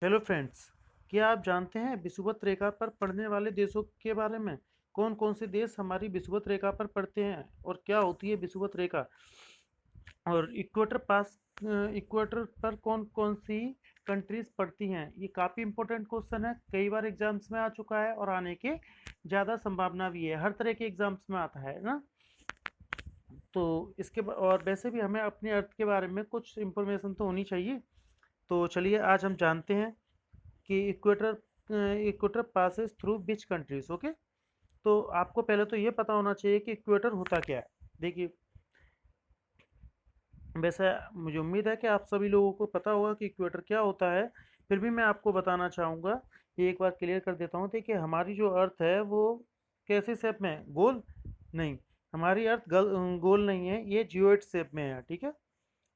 Hello friends, क्या आप जानते हैं विषुवत रेखा पर पड़ने वाले देशों के बारे में? कौन कौन से देश हमारी विषुवत रेखा पर पड़ते हैं और क्या होती है विषुवत रेखा? और इक्वेटर पर कौन कौन सी कंट्रीज पड़ती हैं? ये काफ़ी इंपॉर्टेंट क्वेश्चन है, कई बार एग्जाम्स में आ चुका है और आने के ज़्यादा संभावना भी है। हर तरह के एग्जाम्स में आता है ना। तो और वैसे भी हमें अपने अर्थ के बारे में कुछ इंफॉर्मेशन तो होनी चाहिए। तो चलिए आज हम जानते हैं कि equator passes through which countries. Okay, तो आपको पहले तो ये पता होना चाहिए कि इक्वेटर होता क्या है। देखिए, वैसे मुझे उम्मीद है कि आप सभी लोगों को पता होगा कि इक्वेटर क्या होता है। फिर भी मैं आपको बताना चाहूँगा, ये एक बार क्लियर कर देता हूँ। देखिए, हमारी जो अर्थ है वो कैसे शेप में है? गोल नहीं, हमारी अर्थ गोल नहीं है, ये जियोइड शेप में है। ठीक है,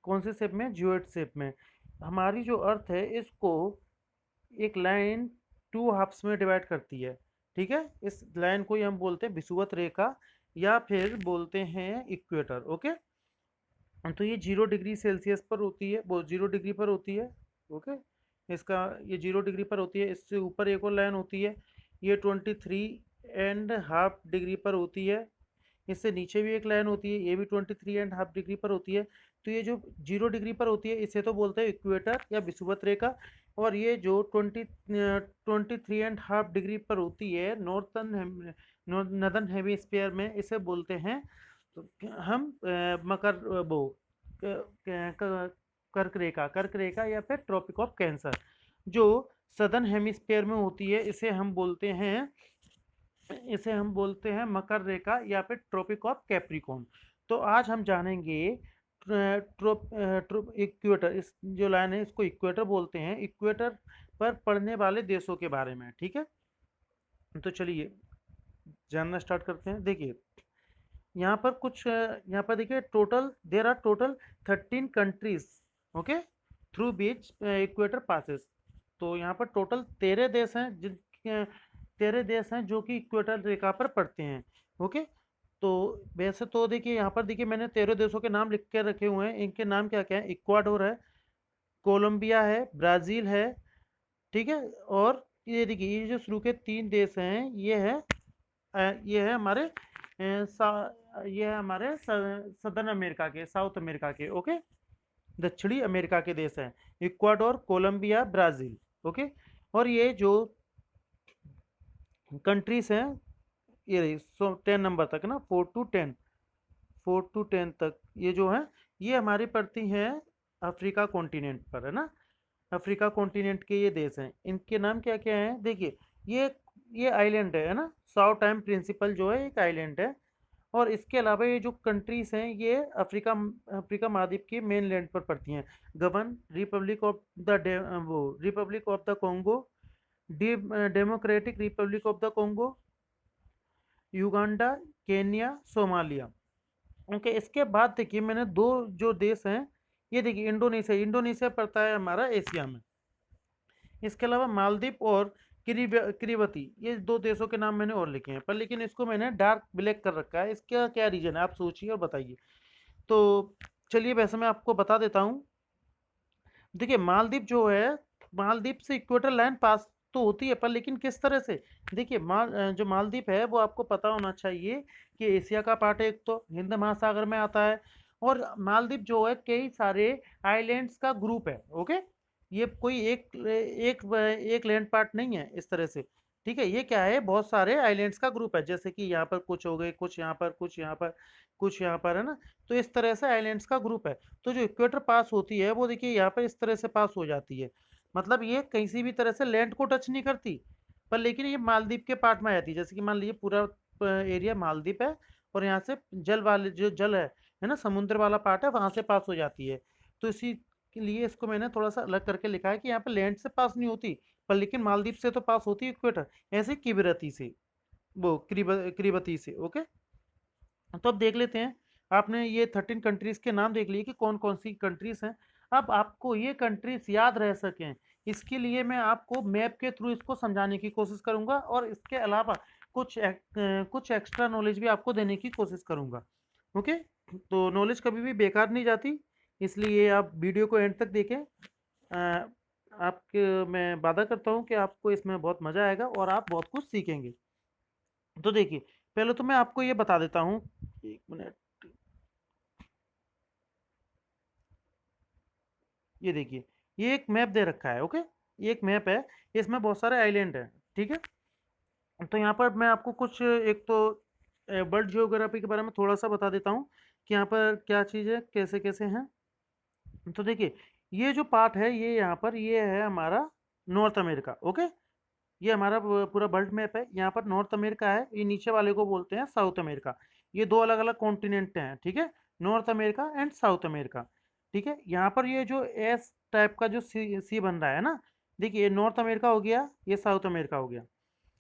कौन से शेप में? जियोइड शेप में। हमारी जो अर्थ है इसको एक लाइन टू हाफ्स में डिवाइड करती है। ठीक है, इस लाइन को ही हम बोलते हैं विषुवत रेखा या फिर बोलते हैं इक्वेटर। ओके, तो ये 0 डिग्री सेल्सियस पर होती है, वो 0 डिग्री पर होती है। ओके, इसका ये 0 डिग्री पर होती है। इससे ऊपर एक और लाइन होती है, ये 23.5 डिग्री पर होती है। इससे नीचे भी एक लाइन होती है, ये भी 23.5 डिग्री पर होती है। तो ये जो 0 डिग्री पर होती है इसे तो बोलते हैं इक्वेटर या विषुवत रेखा। और ये जो 23.5 डिग्री पर होती है नॉर्दर्न हेमिस्फीयर में, इसे बोलते हैं तो हम मकर वो कर्क रेखा या फिर ट्रॉपिक ऑफ कैंसर। जो सदर्न हेमिस्फीयर में होती है इसे हम बोलते हैं मकर रेखा या फिर ट्रॉपिक ऑफ कैप्रिकॉर्न। तो आज हम जानेंगे इक्वेटर, इस जो लाइन है इसको इक्वेटर बोलते हैं, इक्वेटर पर पड़ने वाले देशों के बारे में। ठीक है, तो चलिए जानना स्टार्ट करते हैं। देखिए, यहाँ पर देखिए, total there are total 13 countries. Okay, through which equator passes. तो यहाँ पर टोटल 13 देश हैं, 13 देश हैं जो कि इक्वेटर रेखा पर पड़ते हैं। ओके, तो वैसे तो देखिए, यहाँ पर देखिए मैंने 13 देशों के नाम लिख के रखे हुए हैं। इनके नाम क्या क्या है? इक्वाडोर है, कोलंबिया है, ब्राज़ील है। ठीक है, और ये देखिए, ये जो शुरू के 3 देश हैं ये है हमारे ये है हमारे सदर्न अमेरिका के, साउथ अमेरिका के। ओके, दक्षिणी अमेरिका के देश हैं, इक्वाडोर, कोलंबिया, ब्राज़ील। ओके, और ये जो कंट्रीज हैं, ये रही 10 नंबर तक ना, 4 to 10 तक ये जो है, ये हमारी पड़ती हैं अफ्रीका कॉन्टिनेंट पर, है ना। अफ्रीका कॉन्टिनेंट के ये देश हैं, इनके नाम क्या क्या हैं? देखिए, ये ये आइलैंड है ना। साउ टाइम प्रिंसिपल जो है एक आइलैंड है। और इसके अलावा ये जो कंट्रीज हैं ये अफ्रीका अफ्रीका महाद्वीप की मेन लैंड पर पड़ती हैं। गबन, Republic of the Congo, democratic Republic of the Congo, Uganda, Kenya, Somalia. Okay, इसके बाद देखिए मैंने दो जो देश हैं, ये देखिए, इंडोनेशिया पड़ता है हमारा एशिया में। इसके अलावा मालदीव और किरीबती, ये 2 देशों के नाम मैंने और लिखे हैं, पर लेकिन इसको मैंने डार्क ब्लैक कर रखा है। इसका क्या रीजन है, आप सोचिए और बताइए। तो चलिए वैसे मैं आपको बता देता हूँ। देखिए, मालदीव जो है, मालदीव से इक्वेटर लाइन पास तो होती है, पर लेकिन किस तरह से? देखिए, जो मालदीव है वो आपको पता होना चाहिए कि एशिया का पार्ट है, एक तो हिंद महासागर में आता है। और मालदीव जो है कई सारे आइलैंड्स का ग्रुप है। ओके, ये कोई एक लैंड पार्ट नहीं है इस तरह से। ठीक है, ये क्या है, बहुत सारे आइलैंड्स का ग्रुप है, जैसे कि यहाँ पर कुछ हो गए, कुछ यहाँ पर, कुछ यहाँ पर, कुछ यहाँ पर, है ना। तो इस तरह से आइलैंड्स का ग्रुप है। तो जो इक्वेटर पास होती है वो देखिए यहाँ पर इस तरह से पास हो जाती है। मतलब ये किसी भी तरह से लैंड को टच नहीं करती, पर लेकिन ये मालदीव के पार्ट में आती है। जैसे कि मान लीजिए पूरा एरिया मालदीव है, और यहाँ से जल वाले जो जल है ना, समुद्र वाला पार्ट है, वहां से पास हो जाती है। तो इसी के लिए इसको मैंने थोड़ा सा अलग करके लिखा है कि यहाँ पर लैंड से पास नहीं होती, पर लेकिन मालदीव से तो पास होती है इक्वेटर, ऐसे किबिरती से, वो क्रिबती से। ओके, तो अब देख लेते हैं। आपने ये 13 कंट्रीज के नाम देख लिए कि कौन कौन सी कंट्रीज हैं। अब आपको ये कंट्रीज याद रह सकें, इसके लिए मैं आपको मैप के थ्रू इसको समझाने की कोशिश करूंगा, और इसके अलावा कुछ एक्स्ट्रा नॉलेज भी आपको देने की कोशिश करूंगा। ओके, तो नॉलेज कभी भी बेकार नहीं जाती, इसलिए आप वीडियो को एंड तक देखें। आपके मैं वादा करता हूँ कि आपको इसमें बहुत मज़ा आएगा और आप बहुत कुछ सीखेंगे। तो देखिए, पहले तो मैं आपको ये बता देता हूँ, 1 मिनट, ये देखिए, ये एक मैप दे रखा है, ओके? ये एक मैप है, इसमें बहुत सारे आइलैंड हैं, ठीक है? तो यहाँ पर मैं आपको कुछ एक तो वर्ल्ड ज्योग्राफी के बारे में थोड़ा-सा बता देता हूँ कि यहाँ पर क्या चीज़ है, कैसे-कैसे हैं। तो देखिए, ये जो पार्ट है, ये यहाँ पर ये है हमारा नॉर्थ अमेरिका, ओके? ये हमारा पूरा वर्ल्ड मैप है। यहाँ पर नॉर्थ अमेरिका है, ये नीचे वाले को बोलते हैं साउथ अमेरिका। ये दो अलग अलग कॉन्टिनेंट हैं, ठीक है? North America and south America, ठीक है? यहाँ पर ये जो एस टाइप का जो सी सी बन रहा है ना, देखिए ये नॉर्थ अमेरिका हो गया, ये साउथ अमेरिका हो गया।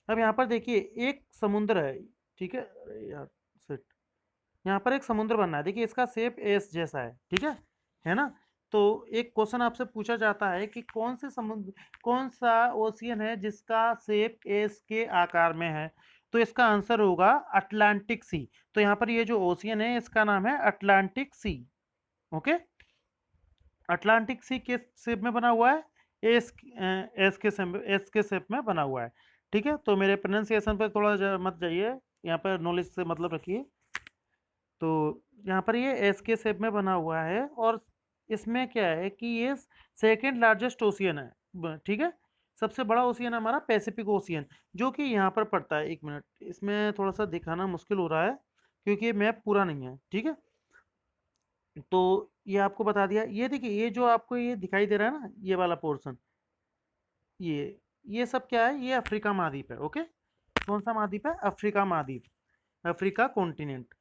अब यहाँ पर देखिए एक समुद्र है, ठीक है? अरे यार शिट, यहाँ पर एक समुद्र बन रहा है, देखिए इसका शेप एस जैसा है ना? तो एक क्वेश्चन आपसे पूछा जाता है कि कौन से समुद्र, कौन सा ओशियन है जिसका शेप एस के आकार में है? तो इसका आंसर होगा अटलांटिक सी। तो यहाँ पर ये जो ओशियन है इसका नाम है अटलांटिक सी, ओके? अटलांटिक सी किस शेप में बना हुआ है? एस, एस के शेप में बना हुआ है, ठीक है? तो मेरे प्रोनाउंसिएशन पे थोड़ा मत जाइए, यहाँ पर नॉलेज से मतलब रखिए। तो यहाँ पर ये एस के शेप में बना हुआ है और इसमें क्या है कि ये सेकेंड लार्जेस्ट ओशियन है, ठीक है? सबसे बड़ा ओशियन हमारा पैसिफिक ओशियन, जो कि यहाँ पर पड़ता है। 1 मिनट, इसमें थोड़ा सा दिखाना मुश्किल हो रहा है क्योंकि ये मैप पूरा नहीं है, ठीक है? तो ये आपको बता दिया। ये देखिए, ये जो आपको ये दिखाई दे रहा है ना, ये वाला पोर्शन, ये सब क्या है? ये अफ्रीका महाद्वीप है, ओके? कौन सा महाद्वीप है? अफ्रीका महाद्वीप, अफ्रीका कॉन्टिनेंट।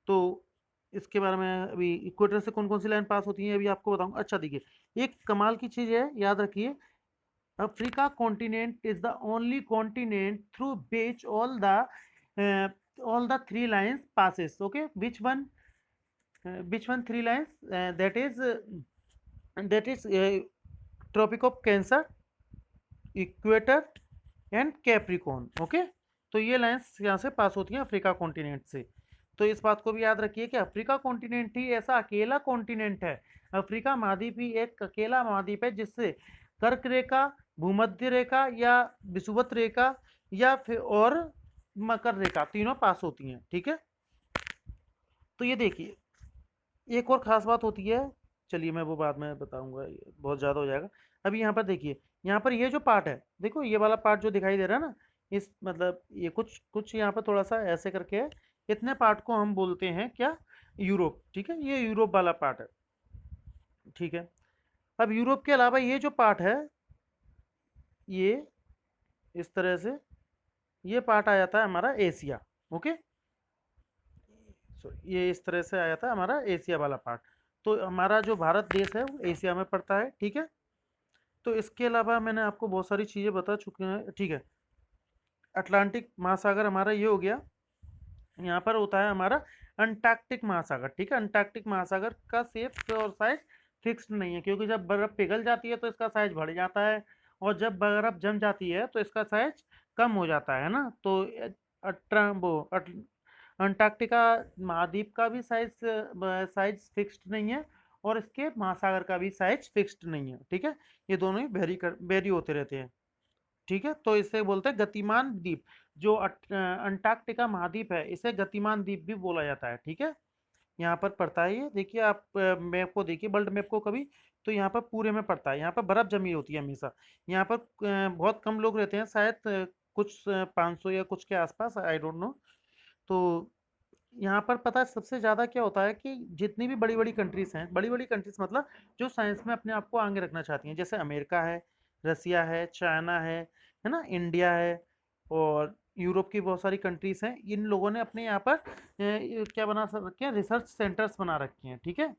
तो इसके बारे में अभी इक्वेटर से कौन कौन सी लाइन पास होती है अभी आपको बताऊंगा। अच्छा देखिए, एक कमाल की चीज है, याद रखिए, Africa continent is the only continent through which all the three lines passes, okay? Which one three lines? That is tropic of cancer, equator and Capricorn, okay? तो ये लाइंस यहाँ से पास होती हैं अफ्रीका कॉन्टिनेंट से। तो इस बात को भी याद रखिए कि अफ्रीका कॉन्टिनेंट ही ऐसा अकेला कॉन्टिनेंट है, अफ्रीका महाद्वीप ही एक अकेला महाद्वीप है जिससे कर्क रेखा, भूमध्य रेखा या विषुवत रेखा या फिर और मकर रेखा तीनों पास होती हैं, ठीक है? तो ये देखिए, एक और ख़ास बात होती है, चलिए मैं वो बाद में बताऊँगा, ये बहुत ज़्यादा हो जाएगा। अभी यहाँ पर देखिए, यहाँ पर ये जो पार्ट है, देखो ये वाला पार्ट जो दिखाई दे रहा है ना, इस मतलब ये कुछ कुछ यहाँ पर थोड़ा-सा ऐसे करके है, इतने पार्ट को हम बोलते हैं क्या? यूरोप, ठीक है? ये यूरोप वाला पार्ट है, ठीक है? अब यूरोप के अलावा ये जो पार्ट है, ये इस तरह से ये पार्ट आ जाता है हमारा एशिया, ओके? ये इस तरह से आया था हमारा एशिया वाला पार्ट। तो हमारा जो भारत देश है वो एशिया में पड़ता है, ठीक है? तो इसके अलावा मैंने आपको बहुत सारी चीज़ें बता चुके हैं, ठीक है? अटलांटिक महासागर हमारा ये हो गया। यहाँ पर होता है हमारा अंटार्कटिक महासागर, ठीक है? अंटार्कटिक महासागर का शेप और साइज फिक्स्ड नहीं है, क्योंकि जब बर्फ पिघल जाती है तो इसका साइज बढ़ जाता है और जब बर्फ जम जाती है तो इसका साइज कम हो जाता है ना? तो अंटार्कटिका महाद्वीप का भी साइज फिक्स्ड नहीं है और इसके महासागर का भी साइज फिक्स्ड नहीं है, ठीक है? ये दोनों ही वेरी होते रहते हैं, ठीक है? तो इसे बोलते हैं गतिमान द्वीप। जो अंटार्कटिका महाद्वीप है इसे गतिमान द्वीप भी बोला जाता है, ठीक है? यहाँ पर पड़ता है ये, देखिए आप मैप को देखिए, वर्ल्ड मैप को कभी, तो यहाँ पर पूरे में पड़ता है। यहाँ पर बर्फ जमी होती है हमेशा। यहाँ पर बहुत कम लोग रहते हैं, शायद कुछ 500 या कुछ के आसपास, आई डोंट नो। तो यहाँ पर पता है सबसे ज़्यादा क्या होता है कि जितनी भी बड़ी बड़ी कंट्रीज हैं, बड़ी बड़ी कंट्रीज मतलब जो साइंस में अपने आप को आगे रखना चाहती हैं, जैसे अमेरिका है, रसिया है, चाइना है ना, इंडिया है और यूरोप की बहुत सारी कंट्रीज हैं, इन लोगों ने अपने यहाँ पर क्या बना रखे हैं, रिसर्च सेंटर्स बना रखे हैं, ठीक है?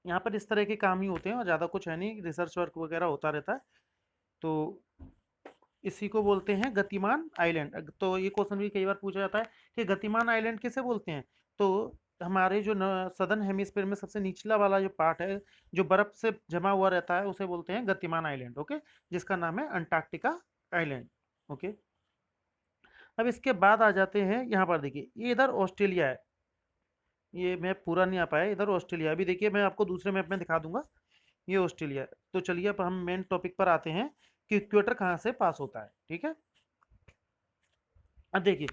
यहाँ पर इस तरह के काम ही होते हैं और ज़्यादा कुछ है नहीं, रिसर्च वर्क वगैरह होता रहता है। तो इसी को बोलते हैं गतिमान आइलैंड। तो ये क्वेश्चन भी कई बार पूछा जाता है कि गतिमान आइलैंड किसे बोलते हैं? तो हमारे जो सदर्न हेमिस्फीयर में सबसे निचला वाला जो पार्ट है, जो बर्फ से जमा हुआ रहता है, उसे बोलते हैं गतिमान आइलैंड, ओके? जिसका नाम है अंटार्कटिका आइलैंड, ओके? अब इसके बाद आ जाते हैं यहाँ पर, देखिए ये इधर ऑस्ट्रेलिया है, ये मैप पूरा नहीं आ पाया, इधर ऑस्ट्रेलिया। अभी देखिए मैं आपको दूसरे मैप में दिखा दूंगा, ये ऑस्ट्रेलिया है। तो चलिए अब हम मेन टॉपिक पर आते हैं कि इक्वेटर कहाँ से पास होता है। ठीक है, अब देखिए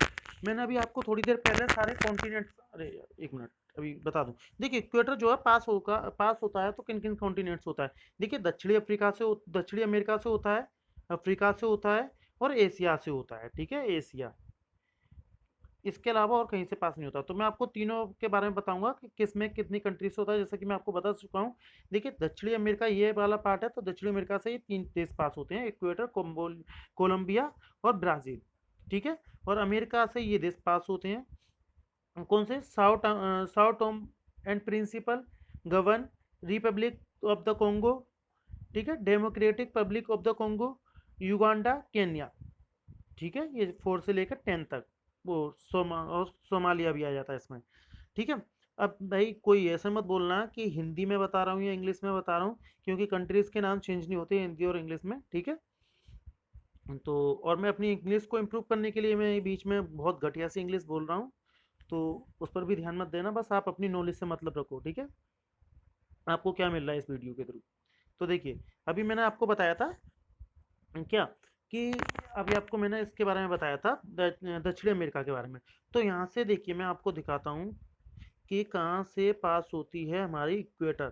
मैंने अभी आपको थोड़ी देर पहले सारे कॉन्टिनेंट, अरे एक मिनट अभी बता दूं। देखिए इक्वेटर जो है पास होता है तो किन किन कॉन्टिनेंट्स होता है। देखिए दक्षिणी अमेरिका से होता है, अफ्रीका से होता है और एशिया से होता है। ठीक है, एशिया, इसके अलावा और कहीं से पास नहीं होता। तो मैं आपको तीनों के बारे में बताऊंगा कि किस में कितनी कंट्रीज से होता है, जैसे कि मैं आपको बता चुका हूँ। देखिए दक्षिणी अमेरिका ये वाला पार्ट है, तो दक्षिणी अमेरिका से ही 3 देश पास होते हैं, इक्वेटर, कोलंबिया और ब्राजील। ठीक है, और अमेरिका से ये देश पास होते हैं कौन से, South Tome and Principe, Gabon, republic of the Congo, ठीक है, democratic public of the Congo, Uganda, Kenya. ठीक है, ये 4 से लेकर 10 तक। वो और सोमालिया भी आ जाता है इसमें। ठीक है, अब भाई कोई ऐसा मत बोलना कि हिंदी में बता रहा हूँ या इंग्लिश में बता रहा हूँ, क्योंकि कंट्रीज के नाम चेंज नहीं होते हिंदी और इंग्लिश में। ठीक है, तो और मैं अपनी इंग्लिश को इम्प्रूव करने के लिए मैं बीच में बहुत घटिया सी इंग्लिश बोल रहा हूँ, तो उस पर भी ध्यान मत देना, बस आप अपनी नॉलेज से मतलब रखो। ठीक है, आपको क्या मिल रहा है इस वीडियो के थ्रू। तो देखिए अभी मैंने आपको बताया था क्या, कि अभी आपको मैंने इसके बारे में बताया था दक्षिण अमेरिका के बारे में। तो यहाँ से देखिए मैं आपको दिखाता हूँ कि कहाँ से पास होती है हमारी इक्वेटर।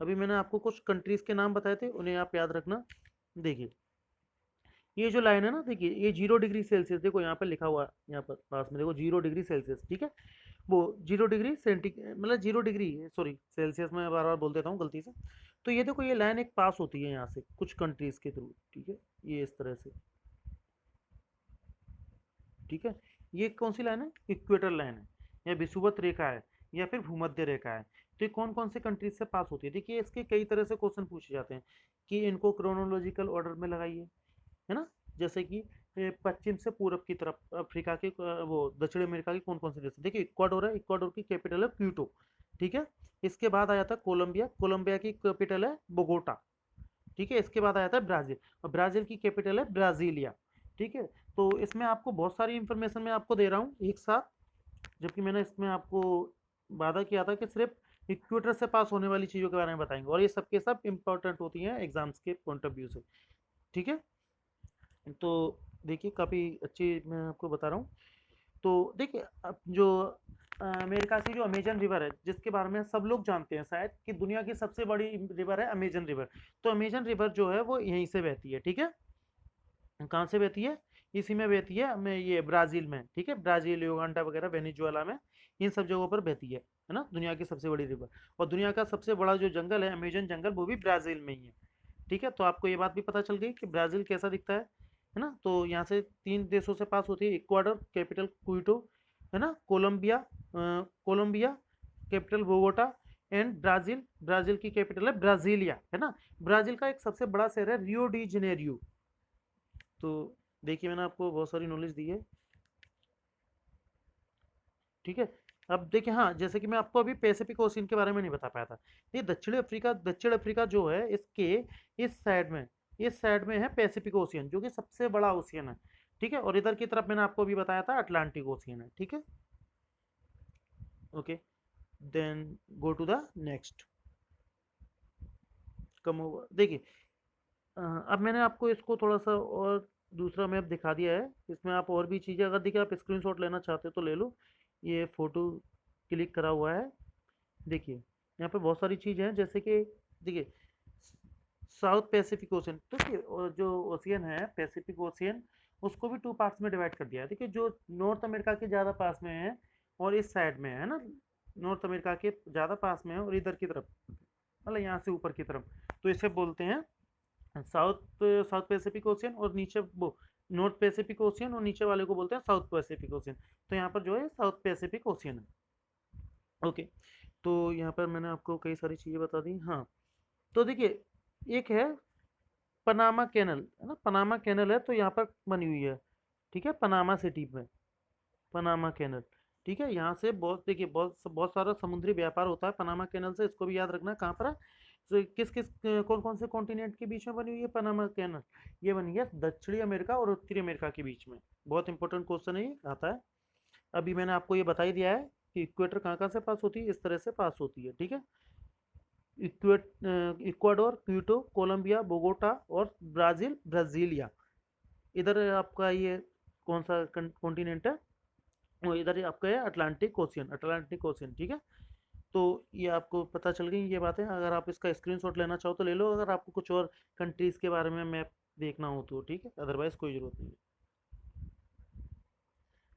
अभी मैंने आपको कुछ कंट्रीज के नाम बताए थे, उन्हें आप याद रखना। देखिए ये जो लाइन है ना, देखिए ये 0 डिग्री सेल्सियस, देखो यहाँ पर लिखा हुआ है, यहाँ पर पास में देखो 0 डिग्री सेल्सियस। ठीक है, वो 0 डिग्री मतलब 0 डिग्री, सॉरी सेल्सियस में बार बार बोल देता हूँ गलती से। तो ये देखो ये लाइन एक पास होती है यहाँ से कुछ कंट्रीज के थ्रू। ठीक है, ये इस तरह से। ठीक है, ये कौन सी लाइन है, इक्वेटर लाइन है, या विषुवत रेखा है, या फिर भूमध्य रेखा है। तो ये कौन कौन से कंट्रीज से पास होती है। देखिए इसके कई तरह से क्वेश्चन पूछे जाते हैं कि इनको क्रोनोलॉजिकल ऑर्डर में लगाइए, है ना। जैसे कि पश्चिम से पूरब की तरफ अफ्रीका के वो दक्षिण अमेरिका के कौन कौन से देश हैं? देखिए इक्वाडोर है, इक्वाडोर की कैपिटल है क्यूटो। ठीक है, इसके बाद आ जाता है कोलंबिया, कोलंबिया की कैपिटल है बोगोटा। ठीक है, इसके बाद आ जाता है ब्राजील, और ब्राजील की कैपिटल है ब्राजीलिया। ठीक है, तो इसमें आपको बहुत सारी इंफॉर्मेशन मैं आपको दे रहा हूँ एक साथ, जबकि मैंने इसमें आपको वादा किया था कि सिर्फ इक्वेटर से पास होने वाली चीज़ों के बारे में बताएंगे, और ये सब के सब इंपॉर्टेंट होती हैं एग्जाम्स के पॉइंट ऑफ व्यू से। ठीक है, तो देखिए काफ़ी अच्छी मैं आपको बता रहा हूँ। तो देखिए अब जो अमेरिका की जो अमेजन रिवर है, जिसके बारे में सब लोग जानते हैं शायद कि दुनिया की सबसे बड़ी रिवर है अमेजन रिवर। तो अमेजन रिवर जो है वो यहीं से बहती है। ठीक है, कहाँ से बहती है, इसी में बहती है, मैं ये ब्राज़ील में। ठीक है, ब्राज़ील, युगांडा वगैरह, वेनेजुएला में, इन सब जगहों पर बहती है ना, दुनिया की सबसे बड़ी रिवर। और दुनिया का सबसे बड़ा जो जंगल है अमेजन जंगल, वो भी ब्राज़ील में ही है। ठीक है, तो आपको ये बात भी पता चल गई कि ब्राज़ील कैसा दिखता है ना। तो यहाँ से 3 देशों से पास होती है, इक्वाडोर कैपिटल क्विटो, है ना, Colombia capital Bogota, and Brazil, Brazil की कैपिटल है ब्राज़ीलिया, है ना। ब्राज़ील का एक सबसे बड़ा शहर है रियो डी जनेरियो। तो देखिए मैंने आपको बहुत सारी नॉलेज दी है। ठीक है, अब देखिए हाँ, जैसे कि मैं आपको अभी पैसिफिक ओशियन के बारे में नहीं बता पाया था। ये दक्षिण अफ्रीका जो है इसके इस साइड में है पैसिफिक ओशियन, जो कि सबसे बड़ा ओशियन है। ठीक है, और इधर की तरफ मैंने आपको अभी बताया था अटलांटिक ओशियन है। ठीक है, okay, then go to the next, come over. देखिए अब मैंने आपको इसको थोड़ा सा और दूसरा मैप दिखा दिया है, इसमें आप और भी चीज़ें अगर देखिए आप स्क्रीनशॉट लेना चाहते हो तो ले लो। ये फ़ोटो क्लिक करा हुआ है। देखिए यहाँ पे बहुत सारी चीज़ें हैं, जैसे कि देखिए साउथ पैसिफिक ओशियन, तो जो ओशियन है पैसिफिक ओशियन, उसको भी 2 पार्ट्स में डिवाइड कर दिया है। देखिए जो नॉर्थ अमेरिका के ज़्यादा पास में है और इस साइड में है ना, नॉर्थ अमेरिका के ज़्यादा पास में है और इधर की तरफ, मतलब यहाँ से ऊपर की तरफ, तो इसे बोलते हैं साउथ साउथ पैसिफिक ओशियन, और नीचे वो नॉर्थ पैसिफिक ओशियन, और नीचे वाले को बोलते हैं साउथ पैसिफिक ओशियन। तो यहाँ पर जो है साउथ पैसिफिक ओशियन है। ओके, तो यहाँ पर मैंने आपको कई सारी चीज़ें बता दी। हाँ, तो देखिए एक है पनामा कैनल, है ना, पनामा कैनल है तो यहाँ पर बनी हुई है। ठीक है, पनामा सिटी में पनामा कैनल। ठीक है, यहाँ से बहुत देखिए बहुत बहुत सारा समुद्री व्यापार होता है पनामा कैनल से, इसको भी याद रखना कहाँ पर है। तो किस किस कौन कौन से कॉन्टिनेंट के बीच में बनी हुई है पनामा कैनल, ये बनी है दक्षिणी अमेरिका और उत्तरी अमेरिका के बीच में। बहुत इंपॉर्टेंट क्वेश्चन है, ये आता है। अभी मैंने आपको ये बता ही दिया है कि इक्वेटर कहाँ कहाँ से पास होती है, इस तरह से पास होती है। ठीक है, इक्वाडोर, क्यूटो, कोलंबिया, बोगोटा और ब्राजीलिया। इधर आपका ये कौन सा कॉन्टिनेंट है, वो इधर ही आपका है अटलांटिक ओशियन, ठीक है। तो ये आपको पता चल गई ये बातें। अगर आप इसका स्क्रीनशॉट लेना चाहो तो ले लो, अगर आपको कुछ और कंट्रीज़ के बारे में मैप देखना हो तो, ठीक है, अदरवाइज़ कोई ज़रूरत नहीं है।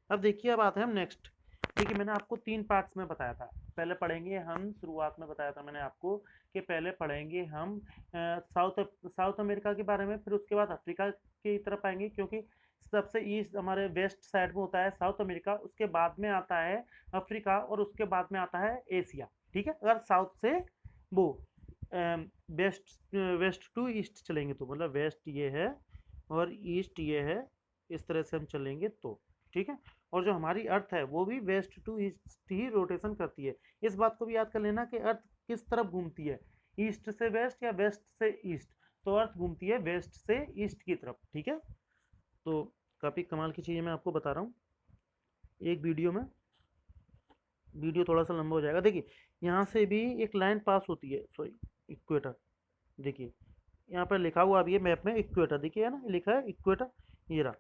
अब देखिए, अब आते हैं हम नेक्स्ट। देखिए, मैंने आपको 3 पार्ट्स में बताया था। पहले पढ़ेंगे हम, शुरुआत में बताया था मैंने आपको कि पहले पढ़ेंगे हम साउथ साउथ अमेरिका के बारे में, फिर उसके बाद अफ्रीका की तरफ आएँगे, क्योंकि सबसे ईस्ट हमारे वेस्ट साइड में होता है साउथ अमेरिका, उसके बाद में आता है अफ्रीका और उसके बाद में आता है एशिया, ठीक है। अगर साउथ से वो वेस्ट वेस्ट टू ईस्ट चलेंगे तो, मतलब वेस्ट ये है और ईस्ट ये है, इस तरह से हम चलेंगे तो, ठीक है। और जो हमारी अर्थ है वो भी वेस्ट टू ईस्ट ही रोटेशन करती है। इस बात को भी याद कर लेना कि अर्थ किस तरफ घूमती है, ईस्ट से वेस्ट या वेस्ट से ईस्ट। तो अर्थ घूमती है वेस्ट से ईस्ट की तरफ, ठीक है। तो काफ़ी कमाल की चीज़ें मैं आपको बता रहा हूँ एक वीडियो में। वीडियो थोड़ा सा लंबा हो जाएगा। देखिए, यहाँ से भी एक लाइन पास होती है, सॉरी, इक्वेटर। देखिए, यहाँ पर लिखा हुआ भी है मैप में इक्वेटर, देखिए है ना, लिखा है इक्वेटर, ये रहा।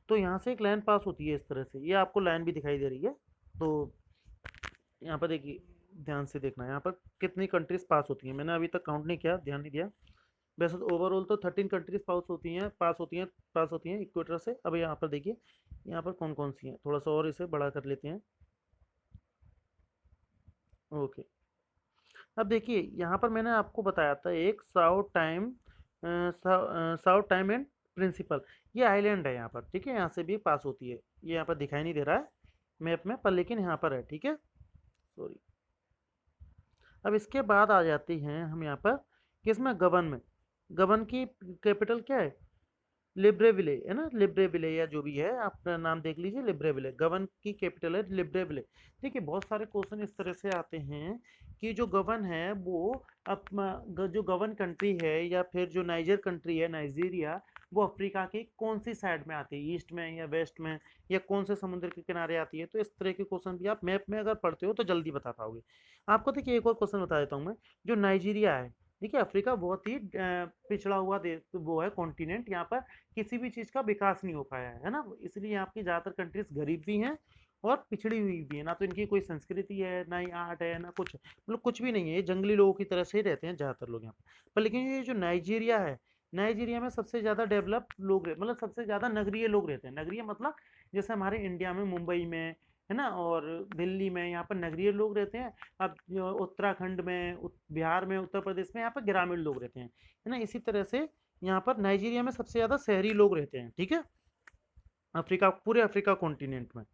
तो यहाँ से एक लाइन पास होती है इस तरह से, ये आपको लाइन भी दिखाई दे रही है। तो यहाँ पर देखिए, ध्यान से देखना, यहाँ पर कितनी कंट्रीज पास होती हैं, मैंने अभी तक काउंट नहीं किया, ध्यान नहीं दिया। वैसे तो ओवरऑल तो 13 कंट्रीज पास होती हैं इक्वेटर से। अब यहाँ पर देखिए, यहाँ पर कौन कौन सी हैं, थोड़ा सा और इसे बड़ा कर लेते हैं। ओके, अब देखिए, यहाँ पर मैंने आपको बताया था एक साउथ टाइम एंड प्रिंसिपल, ये आइलैंड है यहाँ पर, ठीक है, यहाँ से भी पास होती है। ये यहाँ पर दिखाई नहीं दे रहा है मैप में, पर लेकिन यहाँ पर है, ठीक है, सॉरी। अब इसके बाद आ जाती हैं हम यहाँ पर किसमें, गबन में। गबन की कैपिटल क्या है, लिब्रेविले, है ना, लिब्रेविले, या जो भी है आप नाम देख लीजिए, लिब्रेविले। गबन की कैपिटल है लिब्रेविले। देखिए, बहुत सारे क्वेश्चन इस तरह से आते हैं कि जो गबन है वो जो गबन कंट्री है, या फिर जो नाइजर कंट्री है, नाइजीरिया, वो अफ्रीका की कौन सी साइड में आती है, ईस्ट में या वेस्ट में, या कौन से समुद्र के किनारे आती है। तो इस तरह के क्वेश्चन भी आप मैप में अगर पढ़ते हो तो जल्दी बता पाओगे। आपको देखिए, एक और क्वेश्चन बता देता हूँ मैं। जो नाइजीरिया है, देखिए, अफ्रीका बहुत ही पिछड़ा हुआ देश वो है, कॉन्टिनेंट। यहाँ पर किसी भी चीज़ का विकास नहीं हो पाया है ना, इसलिए यहाँ की ज़्यादातर कंट्रीज गरीब भी हैं और पिछड़ी हुई भी है। ना तो इनकी कोई संस्कृति है, ना ही आर्ट है, ना कुछ, मतलब कुछ भी नहीं है। ये जंगली लोगों की तरह से ही रहते हैं ज़्यादातर लोग यहाँ पर। लेकिन ये जो नाइजीरिया है, नाइजीरिया में सबसे ज़्यादा डेवलप लोग मतलब सबसे ज़्यादा नगरीय लोग रहते हैं। नगरीय मतलब जैसे हमारे इंडिया में मुंबई में, है ना, और दिल्ली में, यहाँ पर नगरीय लोग रहते हैं। अब उत्तराखंड में, बिहार में, उत्तर प्रदेश में यहाँ पर ग्रामीण लोग रहते हैं, है ना। इसी तरह से यहाँ पर नाइजीरिया में सबसे ज़्यादा शहरी लोग रहते हैं, ठीक है, अफ्रीका, पूरे अफ्रीका कॉन्टिनेंट में,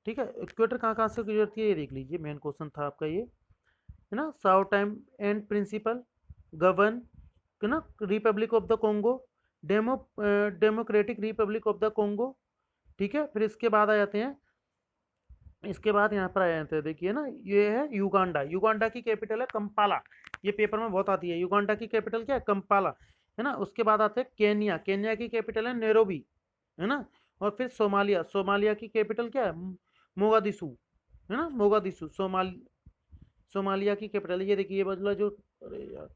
ठीक है। इक्वेटर कहाँ कहाँ से गुजरती है ये देख लीजिए, मेन क्वेश्चन था आपका ये, है ना। साउथ टाइम एंड प्रिंसिपल, गबन, है ना, Republic of the Congo, democratic Republic of the Congo, ठीक है। फिर इसके बाद आ जाते हैं, इसके बाद यहाँ पर आ जाते हैं, देखिए ना, ये है युगांडा। युगांडा की कैपिटल है कंपाला, ये पेपर में बहुत आती है। युगांडा की कैपिटल क्या है, कंपाला, है ना। उसके बाद आते हैं केन्या, केन्या की कैपिटल है नैरोबी, है ना। और फिर सोमालिया, सोमालिया की कैपिटल क्या है, मोगादिशु, है ना, मोगादिशु। सोमालिया की कैपिटल, ये देखिए, ये वाला जो, अरे यार,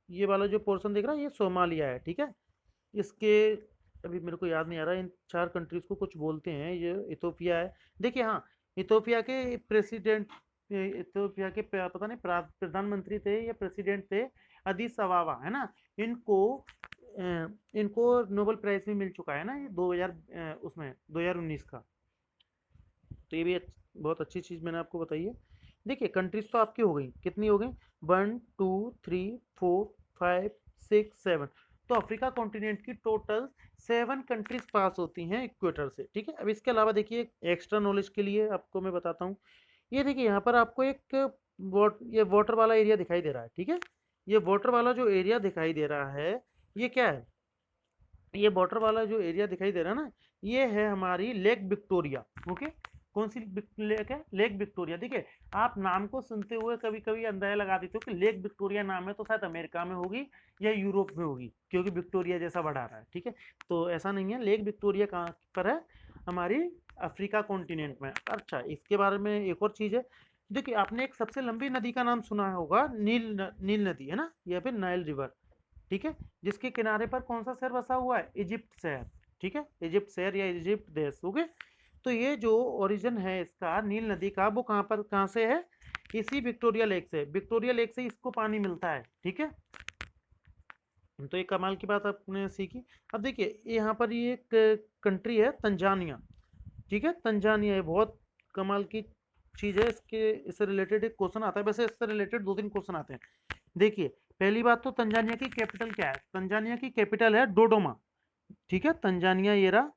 ये वाला जो पोर्शन दिख रहा है, ये सोमालिया है, ठीक है। इसके, अभी मेरे को याद नहीं आ रहा, इन 4 कंट्रीज को कुछ बोलते हैं, ये इथोपिया है। देखिए, हाँ, इथोपिया के प्रेसिडेंट, इथोपिया के पता नहीं प्रधानमंत्री थे या प्रेसिडेंट थे, अदीस अबाबा, है ना। इनको इनको नोबेल प्राइज भी मिल चुका है ना, ये 2000 उसमें 2019 का। तो ये भी बहुत अच्छी चीज़ मैंने आपको बताई है। देखिए, कंट्रीज तो आपकी हो गई, कितनी हो गई, 1 2 3 4 5 6 7। तो अफ्रीका कॉन्टिनेंट की टोटल 7 कंट्रीज पास होती हैं इक्वेटर से, ठीक है। अब इसके अलावा देखिए, एक्स्ट्रा नॉलेज के लिए आपको मैं बताता हूँ। ये देखिए, यहाँ पर आपको एक ये वाटर वाला एरिया दिखाई दे रहा है, ठीक है। ये वाटर वाला जो एरिया दिखाई दे रहा है, ये क्या है, ये बॉर्डर वाला जो एरिया दिखाई दे रहा है ना, ये है हमारी लेक विक्टोरिया। ओके, कौन सी लेक है, लेक विक्टोरिया। देखिए, आप नाम को सुनते हुए कभी कभी अंदाजा लगा देते हो कि लेक विक्टोरिया नाम है तो शायद अमेरिका में होगी या यूरोप में होगी, क्योंकि विक्टोरिया जैसा बढ़ा रहा है, ठीक है। तो ऐसा नहीं है, लेक विक्टोरिया कहाँ पर है, हमारी अफ्रीका कॉन्टिनेंट में। अच्छा, इसके बारे में एक और चीज़ है, देखिए आपने एक सबसे लंबी नदी का नाम सुना होगा, नील नदी है ना, या फिर नाइल रिवर, ठीक है, जिसके किनारे पर कौन सा शहर बसा हुआ है, इजिप्ट शहर, ठीक है, इजिप्ट शहर या इजिप्ट देश, ओके। तो ये जो ओरिजिन है इसका नील नदी का, वो कहाँ से है, इसी विक्टोरिया लेक से, विक्टोरिया लेक से इसको पानी मिलता है, ठीक है। तो एक कमाल की बात आपने सीखी। अब देखिए यहाँ पर ये एक कंट्री है तंजानिया, ठीक है, तंजानिया, ये बहुत कमाल की चीज है। इससे रिलेटेड एक क्वेश्चन आता है, वैसे इससे रिलेटेड दो तीन क्वेश्चन आते हैं। देखिए पहली बात तो तंजानिया की कैपिटल क्या है, तंजानिया की कैपिटल है डोडोमा, ठीक है, तंजानिया ये रहा,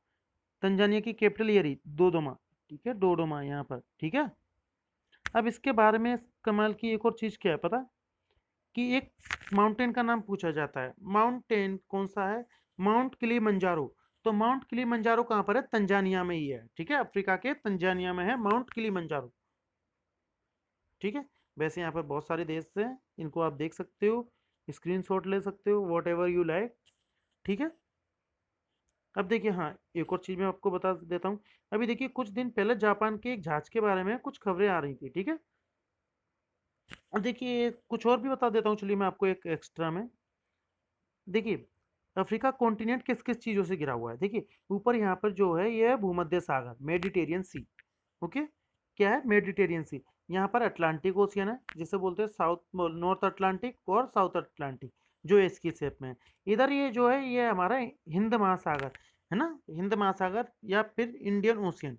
तंजानिया की कैपिटल ये रही डोडोमा, ठीक है, डोडोमा यहाँ पर, ठीक है। अब इसके बारे में कमाल की एक और चीज क्या है पता, कि एक माउंटेन का नाम पूछा जाता है, माउंटेन कौन सा है, माउंट किलीमंजारो। तो माउंट किलीमंजारो कहाँ पर है, तंजानिया में ही है, ठीक है, अफ्रीका के तंजानिया में है माउंट किलीमंजारो, ठीक है। वैसे यहाँ पर बहुत सारे देश हैं, इनको आप देख सकते हो, स्क्रीनशॉट ले सकते हो, वॉट एवर यू लाइक, ठीक है। अब देखिए हाँ, एक और चीज मैं आपको बता देता हूँ। अभी देखिए कुछ दिन पहले जापान के एक जहाज के बारे में कुछ खबरें आ रही थी, ठीक है। अब देखिए कुछ और भी बता देता हूँ, चलिए मैं आपको एक एक्स्ट्रा में। देखिए अफ्रीका कॉन्टिनेंट किस किस चीजों से घिरा हुआ है, देखिए ऊपर यहाँ पर जो है ये है भूमध्य सागर, मेडिटेरियन सी, ओके, क्या है, मेडिटेरियन सी। यहाँ पर अटलांटिक ओशियन है, जिसे बोलते हैं साउथ नॉर्थ अटलांटिक और साउथ अटलांटिक, जो एस की शेप में है। इधर ये जो है ये हमारा हिंद महासागर है ना, हिंद महासागर या फिर इंडियन ओशियन,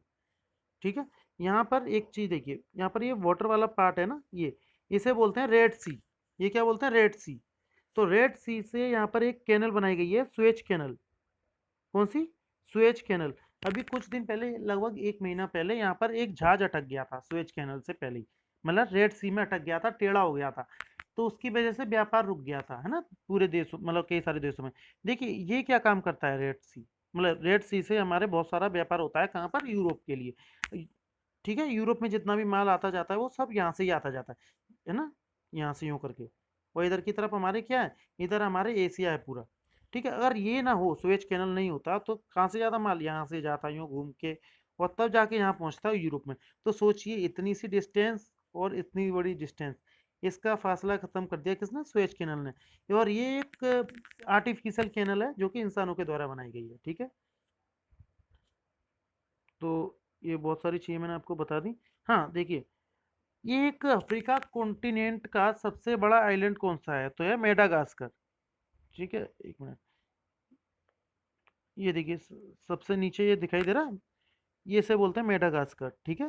ठीक है। यहाँ पर एक चीज देखिए, यहाँ पर ये वाटर वाला पार्ट है ना, ये इसे बोलते हैं रेड सी, ये क्या बोलते हैं, रेड सी। तो रेड सी से यहाँ पर एक कैनल बनाई गई है, सुएज कैनल, कौन सी, सुएज कैनल। अभी कुछ दिन पहले, लगभग एक महीना पहले, यहाँ पर एक जहाज अटक गया था सुएज कैनल से पहले ही, मतलब रेड सी में अटक गया था, टेढ़ा हो गया था, तो उसकी वजह से व्यापार रुक गया था, है ना, पूरे देशों, मतलब कई सारे देशों में। देखिए ये क्या काम करता है रेड सी, मतलब रेड सी से हमारे बहुत सारा व्यापार होता है, कहाँ पर, यूरोप के लिए, ठीक है। यूरोप में जितना भी माल आता जाता है वो सब यहाँ से ही आता जाता है ना, यहाँ से यूँ करके। और इधर की तरफ हमारे क्या है, इधर हमारे एशिया है पूरा, ठीक है। अगर ये ना हो, सुएज कैनल नहीं होता, तो कहाँ से ज़्यादा माल यहाँ से जाता यूँ घूम के, और तब जाके यहाँ पहुँचता है यूरोप में। तो सोचिए इतनी सी डिस्टेंस और इतनी बड़ी डिस्टेंस, इसका फासला खत्म कर दिया किसने, सुएज कैनल ने। और ये एक आर्टिफिशियल कैनल है जो कि इंसानों के द्वारा बनाई गई है, ठीक है। तो ये बहुत सारी चीज़ें मैंने आपको बता दी। हाँ देखिए, ये एक अफ्रीका कॉन्टिनेंट का सबसे बड़ा आइलैंड कौन सा है, तो है मेडागास्कर, ठीक है, एक मिनट। ये देखिए सबसे नीचे ये दिखाई दे रहा है, ये से बोलते हैं मेडागास्कर, ठीक है।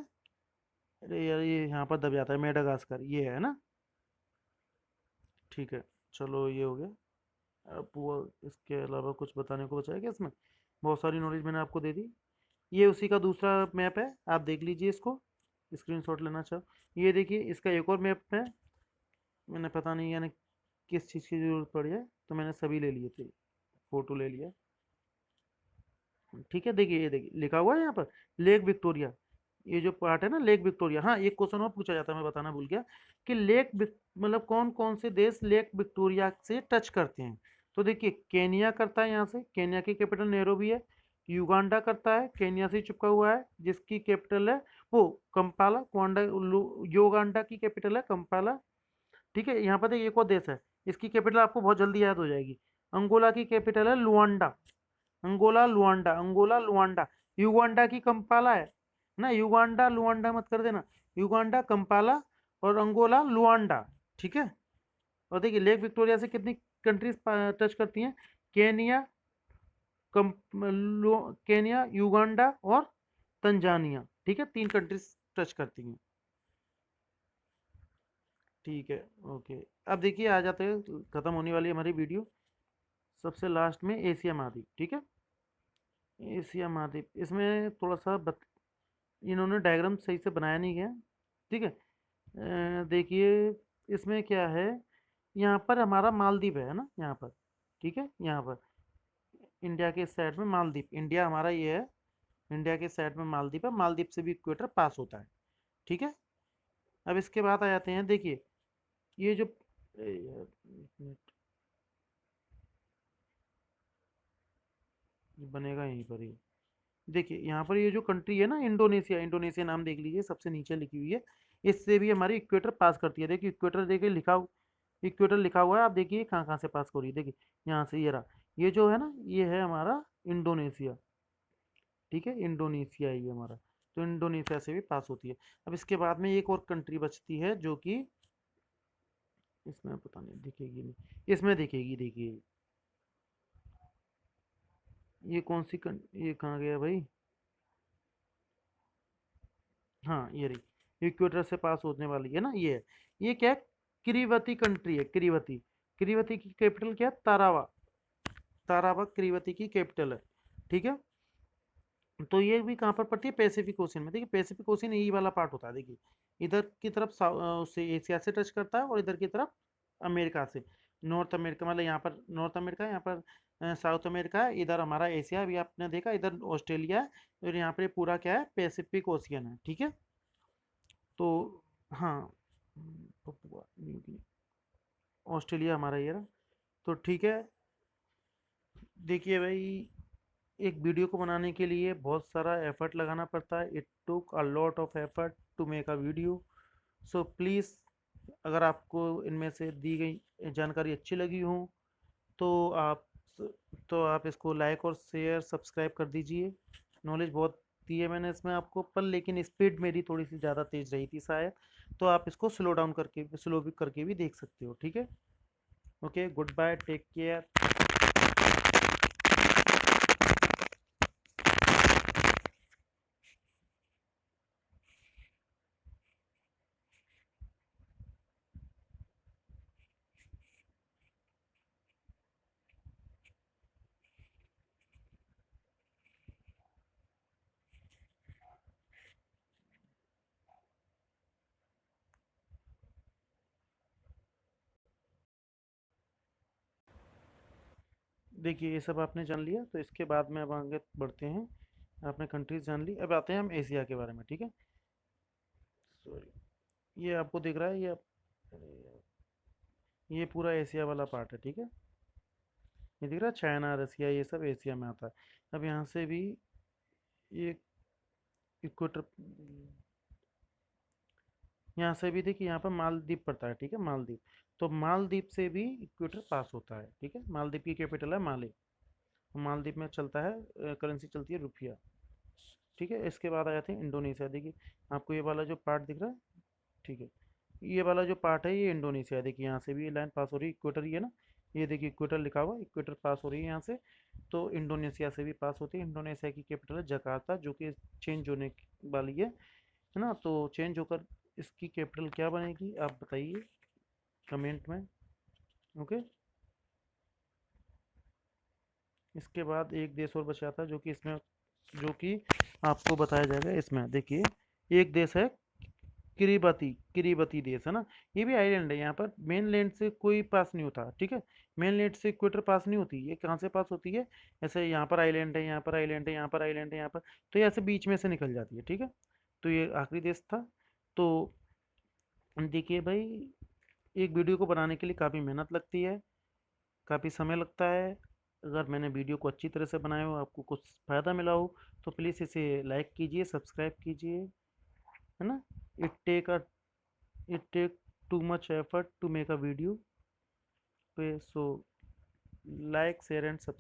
अरे यार ये यहाँ पर दब जाता है, मेडागास्कर ये है ना, ठीक है। चलो ये हो गया। अब वो इसके अलावा कुछ बताने को बचा है क्या इसमें, बहुत सारी नॉलेज मैंने आपको दे दी। ये उसी का दूसरा मैप है, आप देख लीजिए इसको, स्क्रीनशॉट लेना चाहो। ये देखिए इसका एक और मैप है, मैंने पता नहीं यानी किस चीज़ की ज़रूरत पड़ी है, तो मैंने सभी ले लिए थे, फोटो ले लिया, ठीक है। देखिए ये देखिए लिखा हुआ है यहाँ पर लेक विक्टोरिया, ये जो पार्ट है ना लेक विक्टोरिया। हाँ एक क्वेश्चन और पूछा जाता है, मैं बताना भूल गया, कि मतलब कौन कौन से देश लेक विक्टोरिया से टच करते हैं। तो देखिए केनिया करता है यहाँ से, केनिया की कैपिटल नैरोबी है। युगांडा करता है, केनिया से चिपका हुआ है, जिसकी कैपिटल है वो कंपाला, योगांडा की कैपिटल है कंपाला, ठीक है। यहाँ पर देखिए एक और देश है, इसकी कैपिटल आपको बहुत जल्दी याद हो जाएगी, अंगोला की कैपिटल है Luanda, Angola Luanda, Angola Luanda. Uganda की कंपाला है ना, युगांडा लुआंडा मत कर देना, युगांडा कंपाला और अंगोला लुआंडा, ठीक है। और देखिए लेक विक्टोरिया से कितनी कंट्रीज टच करती हैं, केनिया, कम केनिया, युगांडा और तंजानिया, ठीक है, तीन कंट्रीज टच करती हैं, ठीक है, ओके। अब देखिए आ जाते हैं, खत्म होने वाली है हमारी वीडियो, सबसे लास्ट में एशिया महाद्वीप, ठीक है। एशिया महाद्वीप, इसमें थोड़ा सा इन्होंने डायग्राम सही से बनाया नहीं गया, ठीक है। देखिए इसमें क्या है, यहाँ पर हमारा मालदीव है ना, यहाँ पर, ठीक है, यहाँ पर इंडिया के साइड में मालदीव, इंडिया हमारा ये है, इंडिया के साइड में मालदीव है, मालदीव से भी इक्वेटर पास होता है, ठीक है। अब इसके बाद आ जाते हैं, देखिए ये जो यार, एक मिनट, ये बनेगा यहीं पर ही। देखिए यहाँ पर ये जो कंट्री है ना, इंडोनेशिया, इंडोनेशिया नाम देख लीजिए, सबसे नीचे लिखी हुई है, इससे भी हमारी इक्वेटर पास करती है। देखिए इक्वेटर, देखिए इक्वेटर लिखा हुआ है, आप देखिए कहाँ कहाँ से पास हो रही है। देखिए यहाँ से ये रहा, ये जो है ना, ये है हमारा इंडोनेशिया। ठीक है, इंडोनेशिया ही हमारा, तो इंडोनेशिया से भी पास होती है। अब इसके बाद में एक और कंट्री बचती है जो कि इसमें पता नहीं दिखेगी नहीं, इसमें दिखेगी, देखिए ये कौन सी ये कहाँ गया भाई, हाँ ये रही, इक्वेटर से पास होने वाली है ना, ये है। ये क्या है, किरीवती कंट्री है, किरीवती। किरीवती की कैपिटल क्या है, तारावा। तारावा किरीवती की कैपिटल है। ठीक है, तो ये भी कहाँ पर पड़ती है, पैसिफिक ओशियन में। देखिए पैसिफिक ओशियन यही वाला पार्ट होता है, देखिए इधर की तरफ उससे एशिया से टच करता है, और इधर की तरफ अमेरिका से, नॉर्थ अमेरिका, मतलब यहाँ पर नॉर्थ अमेरिका है, यहाँ पर साउथ अमेरिका है, इधर हमारा एशिया, अभी आपने देखा इधर ऑस्ट्रेलिया है, और यहाँ पर पूरा क्या है, पैसिफिक ओशियन है। ठीक है, तो हाँ, पपुआ न्यू गिनी, ऑस्ट्रेलिया हमारा ये रहा। तो ठीक है, देखिए भाई, एक वीडियो को बनाने के लिए बहुत सारा एफर्ट लगाना पड़ता है। It took a lot of effort to make a video. So please, अगर आपको इनमें से दी गई जानकारी अच्छी लगी हो, तो आप तो आप इसको लाइक और शेयर सब्सक्राइब कर दीजिए। नॉलेज बहुत दी है मैंने इसमें आपको, पर लेकिन स्पीड मेरी थोड़ी सी ज़्यादा तेज़ रही थी शायद, तो आप इसको स्लो डाउन करके, स्लो भी करके भी देख सकते हो। ठीक है, okay, good bye, take care. देखिए ये सब आपने जान लिया, तो इसके बाद में अब आगे बढ़ते हैं। आपने कंट्रीज जान ली, अब आते हैं हम एशिया के बारे में। ठीक है, सॉरी, ये आपको दिख रहा है, अरे यार, ये पूरा एशिया वाला पार्ट है। ठीक है, ये दिख रहा है, चाइना रसिया ये सब एशिया में आता है। अब यहाँ से भी ये इक्वेटर, यहाँ से भी देखिए, यहाँ पर मालदीव पड़ता है। ठीक है, मालदीव, तो मालदीव से भी इक्वेटर पास होता है। ठीक है, मालदीव की कैपिटल है माले। मालदीव में चलता है, करेंसी चलती है रुपया। ठीक है, इसके बाद आ जाते हैं इंडोनेशिया। देखिए आपको ये वाला जो पार्ट दिख रहा है, ठीक है, ये वाला जो पार्ट है ये इंडोनेशिया है। देखिए यहाँ से भी लाइन पास हो रही है, इक्वेटर ही है ना, ये देखिए इक्वेटर लिखा हुआ, इक्वेटर पास हो रही है यहाँ से, तो इंडोनेशिया से भी पास होती है। इंडोनेशिया की कैपिटल है जकार्ता, जो कि चेंज होने वाली है ना, तो चेंज होकर इसकी कैपिटल क्या बनेगी आप बताइए कमेंट में। ओके, इसके बाद एक देश और बचा था, जो कि इसमें, जो कि आपको बताया जाएगा इसमें। देखिए एक देश है किरीबती, किरीबती देश है ना, ये भी आइलैंड है। यहाँ पर मेन लैंड से कोई पास नहीं होता। ठीक है, मेन लैंड से इक्वेटर पास नहीं होती, ये कहाँ से पास होती है, ऐसे यहाँ पर आइलैंड है, यहाँ पर आइलैंड है, यहाँ पर आइलैंड है, यहाँ पर, तो ये ऐसे बीच में से निकल जाती है। ठीक है, तो ये आखिरी देश था। तो देखिए भाई, एक वीडियो को बनाने के लिए काफ़ी मेहनत लगती है, काफ़ी समय लगता है। अगर मैंने वीडियो को अच्छी तरह से बनाया हो, आपको कुछ फ़ायदा मिला हो, तो प्लीज़ इसे लाइक कीजिए, सब्सक्राइब कीजिए, है ना। It take a it take too much effort to make a video, so like, share and subscribe.